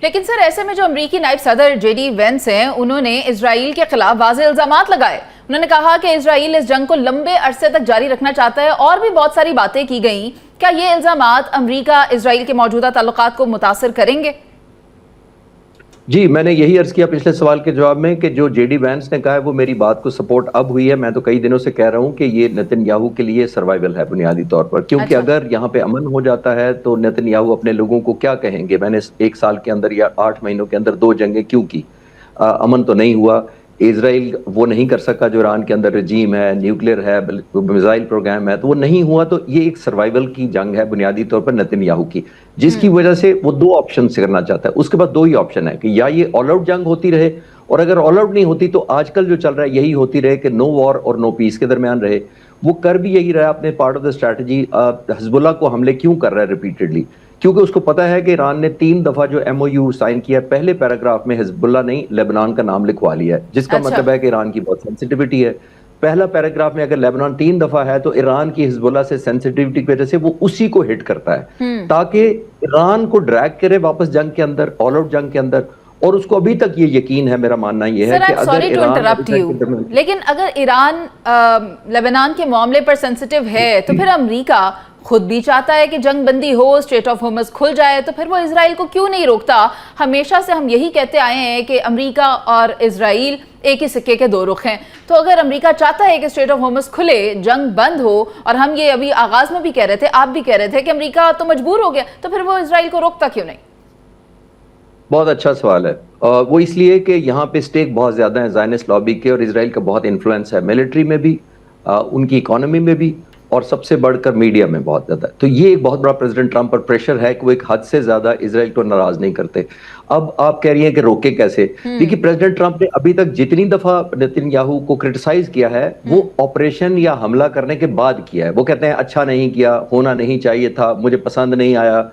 लेकिन सर ऐसे में जो अमरीकी नायब सदर जेडी वेंस हैं, उन्होंने इजराइल के खिलाफ वाज़ेह इल्जामात लगाए। उन्होंने कहा कि इजराइल इस जंग को लंबे अरसे तक जारी रखना चाहता है और भी बहुत सारी बातें की गई। क्या ये इल्जामात अमरीका इजराइल के मौजूदा ताल्लुकात को मुतासिर करेंगे? जी, मैंने यही अर्ज किया पिछले सवाल के जवाब में कि जो जेडी वैंस ने कहा है वो मेरी बात को सपोर्ट अब हुई है। मैं तो कई दिनों से कह रहा हूं कि ये नेतन्याहू के लिए सर्वाइवल है बुनियादी तौर पर, क्योंकि अगर यहाँ पे अमन हो जाता है तो नेतन्याहू अपने लोगों को क्या कहेंगे, मैंने एक साल के अंदर या 8 महीनों के अंदर 2 जंगें क्यों की, अमन तो नहीं हुआ। इजराइल वो नहीं कर सका जो ईरान के अंदर रजीम है, न्यूक्लियर है, मिसाइल प्रोग्राम है, तो वो नहीं हुआ। तो ये एक सर्वाइवल की जंग है बुनियादी तौर पर नेतन्याहू की, जिसकी वजह से वो 2 ऑप्शन से करना चाहता है। उसके बाद 2 ही ऑप्शन है कि या ये ऑल आउट जंग होती रहे, और अगर ऑल आउट नहीं होती तो आजकल जो चल रहा है यही होती रहे कि नो वॉर और नो पीस के दरमियान रहे। वो कर भी यही रहा अपने part of the strategy. Hezbollah को हमले क्यों कर रहा है रिपीटेडली? क्योंकि उसको पता है कि ईरान ने 3 दफा जो MOU साइन किया, पहले पैराग्राफ में हिजबुल्लाह नहीं लेबनान का नाम लिखवा लिया है, जिसका मतलब है कि ईरान की बहुत सेंसिटिविटी है। पहला पैराग्राफ में अगर लेबनान 3 दफा है तो ईरान की हिजबुल्लाह से सेंसिटिविटी की वजह से वो उसी को हिट करता है, ताकि ईरान को ड्रैग करे वापस जंग के अंदर, ऑल आउट जंग के अंदर। और उसको अभी तक ये यकीन है, मेरा मानना ये है कि अगर ईरान, लेकिन अगर ईरान लेबनान के मामले पर सेंसिटिव है तो फिर अमेरिका खुद भी चाहता है कि जंग बंदी हो, स्ट्रेट ऑफ होर्मुज़ खुल जाए, तो फिर वो इजराइल को क्यों नहीं रोकता? हमेशा से हम यही कहते आए हैं कि अमेरिका और इजराइल एक ही सिक्के के 2 रुख हैं। तो अगर अमेरिका चाहता है कि स्ट्रेट ऑफ होर्मुज़ खुले, जंग बंद हो, और हम ये अभी आगाज में भी कह रहे थे, आप भी कह रहे थे कि अमेरिका तो मजबूर हो गया, तो फिर वो इजराइल को रोकता क्यों नहीं? बहुत अच्छा सवाल है। वो इसलिए कि यहाँ पे स्टेक बहुत ज्यादा है ज़ायनिस्ट लॉबी के, और इजराइल का बहुत इन्फ्लुएंस है मिलिट्री में भी, उनकी इकोनॉमी में भी, और सबसे बढ़कर मीडिया में बहुत ज्यादा। तो ये एक बहुत बड़ा प्रेसिडेंट ट्रंप पर प्रेशर है कि वो एक हद से ज्यादा इजराइल को नाराज नहीं करते। अब आप कह रही हैं कि रोके कैसे? देखिए, प्रेसिडेंट ट्रंप ने अभी तक जितनी दफा नेतन्याहू को क्रिटिसाइज किया है वो ऑपरेशन या हमला करने के बाद किया है। वो कहते हैं अच्छा नहीं किया, होना नहीं चाहिए था, मुझे पसंद नहीं आया।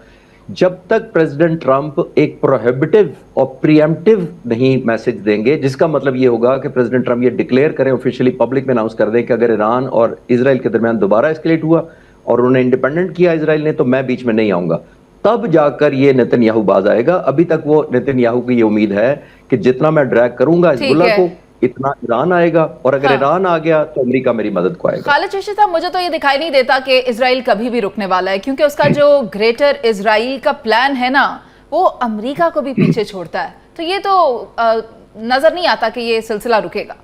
जब तक प्रेसिडेंट ट्रंप एक प्रोहिबिटिव और प्रीएम्प्टिव नहीं मैसेज देंगे, जिसका मतलब ये होगा कि प्रेसिडेंट ट्रंप ये डिक्लेयर करें, ऑफिशियली पब्लिक में अनाउंस कर दें कि अगर ईरान और इजराइल के दरमियान दोबारा एस्केलेट हुआ और उन्होंने इंडिपेंडेंट किया इजराइल ने, तो मैं बीच में नहीं आऊंगा, तब जाकर ये नेतन्याहू बाज आएगा। अभी तक वो नेतन्याहू की ये उम्मीद है कि जितना मैं ड्रैग करूंगा हिजबुल्लाह को, इतना ईरान आएगा, और अगर ईरान आ गया तो अमेरिका मेरी मदद को आएगा। खालिद चिश्ती साहब, मुझे तो ये दिखाई नहीं देता कि इजराइल कभी भी रुकने वाला है, क्योंकि उसका जो ग्रेटर इजराइल का प्लान है ना, वो अमेरिका को भी पीछे छोड़ता है। तो ये तो नजर नहीं आता कि ये सिलसिला रुकेगा।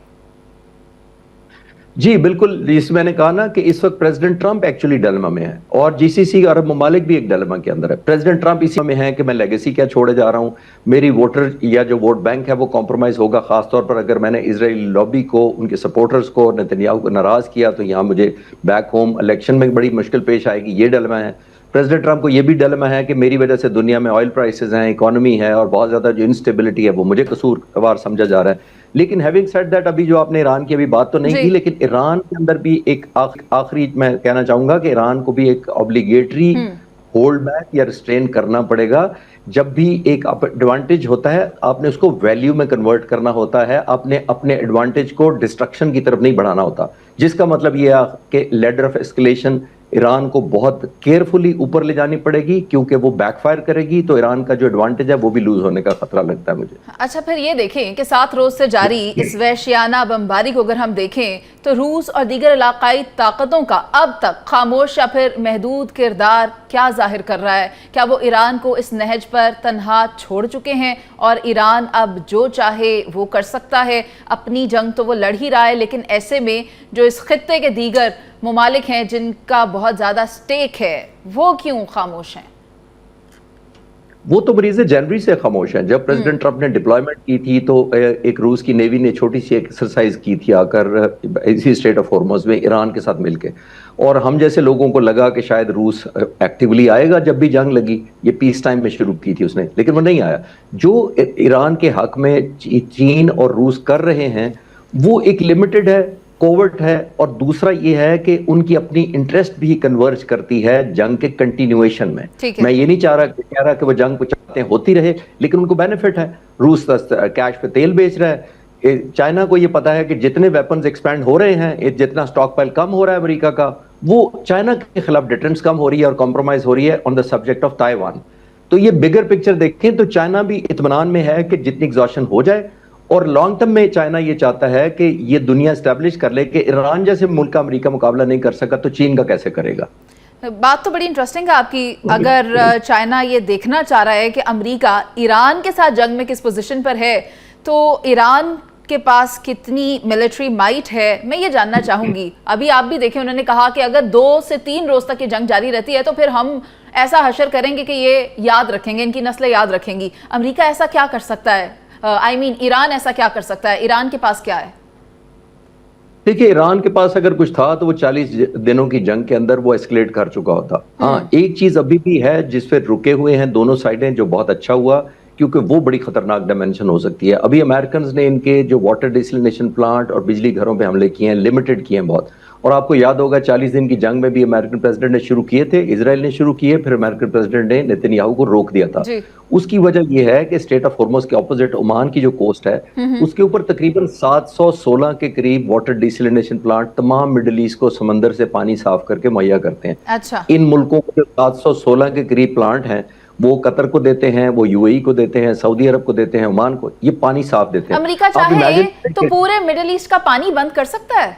जी बिल्कुल, जिस मैंने कहा ना कि इस वक्त प्रेसिडेंट ट्रंप एक्चुअली डिलेमा में है, और GCC अरब ममालिक भी एक डिलेमा के अंदर है। प्रेसिडेंट ट्रंप इसी में है कि मैं लेगेसी क्या छोड़े जा रहा हूं, मेरी वोटर या जो वोट बैंक है वो कॉम्प्रोमाइज होगा, खासतौर पर अगर मैंने इजरायली लॉबी को, उनके सपोर्टर्स को, नेतन्याहू को नाराज किया तो यहाँ मुझे बैक होम इलेक्शन में बड़ी मुश्किल पेश आएगी। ये डिलेमा है। प्रेसिडेंट ट्रंप को यह भी डिलेमा है कि मेरी वजह से दुनिया में ऑयल प्राइसेस हैं, इकोनॉमी है, और बहुत ज्यादा जो इंस्टेबिलिटी है वो मुझे कसूरवार समझा जा रहा है। लेकिन हैविंग सेड दैट, अभी जो आपने ईरान की अभी बात तो नहीं की, लेकिन ईरान के अंदर भी एक आखिरी मैं कहना चाहूंगा कि ईरान को भी एक ऑब्लिगेटरी होल्ड बैक या रिस्ट्रेन करना पड़ेगा। जब भी एक एडवांटेज होता है आपने उसको वैल्यू में कन्वर्ट करना होता है, आपने अपने एडवांटेज को डिस्ट्रक्शन की तरफ नहीं बढ़ाना होता, जिसका मतलब यह है कि लेडर ऑफ एस्केलेशन ईरान को बहुत केयरफुली ऊपर ले जानी पड़ेगी, क्योंकि वो बैकफायर करेगी तो ईरान का जो एडवांटेज है वो भी लूज होने का खतरा लगता है मुझे। अच्छा, फिर ये देखें कि 7 रोज से जारी इस वहशियाना बमबारी को अगर हम देखें तो रूस और दीगर इलाकाई ताकतों का अब तक खामोश या फिर महदूद किरदार क्या जाहिर कर रहा है? क्या वो ईरान को इस नहज पर तन्हा छोड़ चुके हैं और ईरान अब जो चाहे वो कर सकता है? अपनी जंग तो वो लड़ ही रहा है, लेकिन ऐसे में जो इस खित्ते के दीगर ममालिक हैं जिनका बहुत ज्यादा स्टेक है, वो क्यों खामोश हैं? वो तो मरीज जनवरी से खामोश हैं। जब प्रेसिडेंट ट्रंप ने डिप्लॉयमेंट की थी तो एक रूस की नेवी ने छोटी सी एक्सरसाइज की थी आकर इसी स्ट्रेट ऑफ हॉर्मुज़ में ईरान के साथ मिलके, और हम जैसे लोगों को लगा कि शायद रूस एक्टिवली आएगा जब भी जंग लगी। ये पीस टाइम में शुरू की थी उसने, लेकिन वो नहीं आया। जो ईरान के हक में चीन और रूस कर रहे हैं वो एक लिमिटेड है, कोवर्ट है, और दूसरा ये है कि उनकी अपनी इंटरेस्ट भी कन्वर्ज करती है जंग के कंटिन्यूएशन में। मैं ये नहीं कह रहा कि वो जंग को चाहते हैं होती रहे, लेकिन उनको बेनिफिट है। रूस कैश पे तेल बेच रहा है, चाइना को ये पता है कि जितने वेपन्स एक्सपैंड हो रहे हैं, जितना स्टॉक पाइल कम हो रहा है अमेरिका का, वो चाइना के खिलाफ डिफरेंस कम हो रही है और कॉम्प्रोमाइज हो रही है on the subject of Taiwan. तो ये बिगर पिक्चर देखें तो चाइना भी इत्मीनान में है कि जितनी एग्जॉशन हो जाए, और लॉन्ग टर्म में चाइना ये चाहता है कि ये दुनिया एस्टेब्लिश कर ले कि ईरान जैसे मुल्क का अमेरिका मुकाबला नहीं कर सका तो चीन का कैसे करेगा। बात तो बड़ी इंटरेस्टिंग है आपकी। अगर चाइना ये देखना चाह रहा है कि अमेरिका ईरान के साथ जंग में किस पोजीशन पर है, तो ईरान के पास कितनी मिलिट्री माइट है, मैं ये जानना चाहूंगी। अभी आप भी देखें, उन्होंने कहा कि अगर 2 से 3 रोज तक ये जंग जारी रहती है तो फिर हम ऐसा हशर करेंगे कि ये याद रखेंगे, इनकी नस्लें याद रखेंगी। अमेरिका ऐसा क्या कर सकता है? ईरान ऐसा क्या कर सकता है? ईरान के पास क्या है? देखिए, ईरान के पास अगर कुछ था तो वो 40 दिनों की जंग के अंदर वो एस्केलेट कर चुका होता। हाँ, एक चीज अभी भी है जिस पे रुके हुए हैं दोनों साइडें, जो बहुत अच्छा हुआ, क्योंकि वो बड़ी खतरनाक डायमेंशन हो सकती है। अभी अमेरिकन ने इनके जो वाटर डिसलिनेशन प्लांट और बिजली घरों पे हमले किए हैं, लिमिटेड किए हैं बहुत। और आपको याद होगा 40 दिन की जंग में भी अमेरिकन प्रेसिडेंट ने शुरू किए थे, इजराइल ने शुरू किए, फिर अमेरिकन प्रेसिडेंट ने नेतन्याहू को रोक दिया था। उसकी वजह यह है कि स्टेट ऑफ हॉर्मुज़ के ऑपोजिट ओमान की जो कोस्ट है, उसके ऊपर तकरीबन 716 के करीब वाटर डिसलिनेशन प्लांट तमाम मिडिल ईस्ट को समंदर से पानी साफ करके मुहैया करते हैं। अच्छा। इन मुल्कों को जो 716 के करीब प्लांट हैं, वो कतर को देते हैं, वो यूएई को देते हैं, सऊदी अरब को देते हैं, ओमान को, ये पानी साफ देते हैं। अमेरिका चाहे तो पूरे मिडिल ईस्ट का पानी बंद कर सकता है।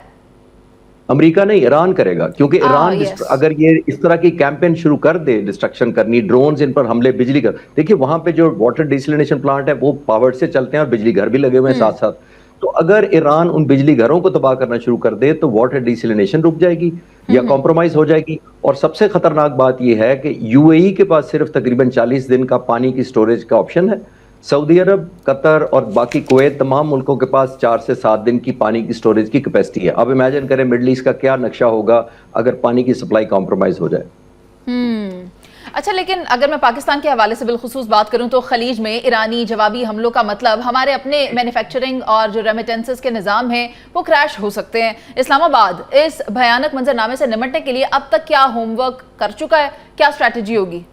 अमेरिका नहीं, ईरान करेगा, क्योंकि ईरान अगर ये इस तरह की कैंपेन शुरू कर दे, डिस्ट्रक्शन करनी, ड्रोन्स इन पर हमले, बिजली घर, देखिए वहां पे जो वाटर डिसलिनेशन प्लांट है वो पावर से चलते हैं और बिजली घर भी लगे हुए हैं साथ साथ। तो अगर ईरान उन बिजली घरों को तबाह करना शुरू कर दे तो वाटर डिसलिनेशन रुक जाएगी या कॉम्प्रोमाइज हो जाएगी। और सबसे खतरनाक बात यह है कि यूएई के पास सिर्फ तकरीबन 40 दिन का पानी की स्टोरेज का ऑप्शन है। सऊदी अरब, कतर और बाकी कुवैत, तमाम मुल्कों के पास 4 से 7 दिन की पानी की स्टोरेज की कैपेसिटी है। अब इमेजिन करें मिडिल ईस्ट का क्या नक्शा होगा अगर पानी की सप्लाई कॉम्प्रोमाइज हो जाए। अच्छा, लेकिन अगर मैं पाकिस्तान के हवाले से बिलखुसूस बात करूं तो खलीज में ईरानी जवाबी हमलों का मतलब हमारे अपने मैन्युफैक्चरिंग और जो रेमिटेंसेस के निज़ाम हैं वो क्रैश हो सकते हैं। इस्लामाबाद इस भयानक मंजरनामे से निपटने के लिए अब तक क्या होमवर्क कर चुका है? क्या स्ट्रैटेजी होगी?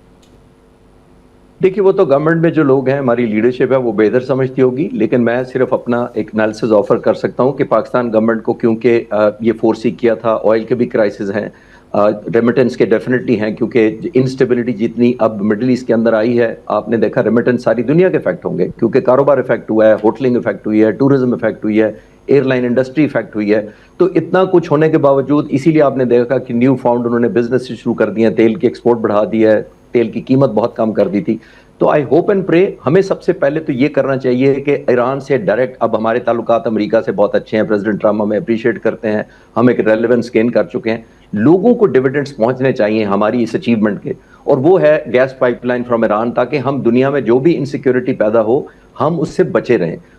देखिए, वो तो गवर्नमेंट में जो लोग हैं, हमारी लीडरशिप है, वो बेहतर समझती होगी, लेकिन मैं सिर्फ अपना एक एनालिसिस ऑफर कर सकता हूँ कि पाकिस्तान गवर्नमेंट को, क्योंकि ये फोर्सी किया था, ऑयल के भी क्राइसिस हैं, रेमिटेंस के डेफिनेटली हैं, क्योंकि इंस्टेबिलिटी जितनी अब मिडिल ईस्ट के अंदर आई है, आपने देखा रेमिटेंस सारी दुनिया के इफेक्ट होंगे, क्योंकि कारोबार इफेक्ट हुआ है, होटलिंग इफेक्ट हुई है, टूरिज्म इफेक्ट हुई है, एयरलाइन इंडस्ट्री इफेक्ट हुई है। तो इतना कुछ होने के बावजूद इसीलिए आपने देखा कि न्यू फाउंड उन्होंने बिजनेस शुरू कर दिए, तेल की एक्सपोर्ट बढ़ा दी है, तेल की कीमत बहुत कम कर दी थी। तो आई होप एंड प्रे, हमें सबसे पहले तो ये करना चाहिए कि ईरान से डायरेक्ट, अब हमारे ताल्लुकात अमेरिका से बहुत अच्छे हैं, प्रेसिडेंट ट्रम्प हमें अप्रिशिएट करते हैं, हम एक रेलेवेंस गेन कर चुके हैं, लोगों को डिविडेंड्स पहुंचने चाहिए हमारी इस अचीवमेंट के, और वो है गैस पाइपलाइन फ्रॉम ईरान, ताकि हम दुनिया में जो भी इनसिक्योरिटी पैदा हो हम उससे बचे रहें।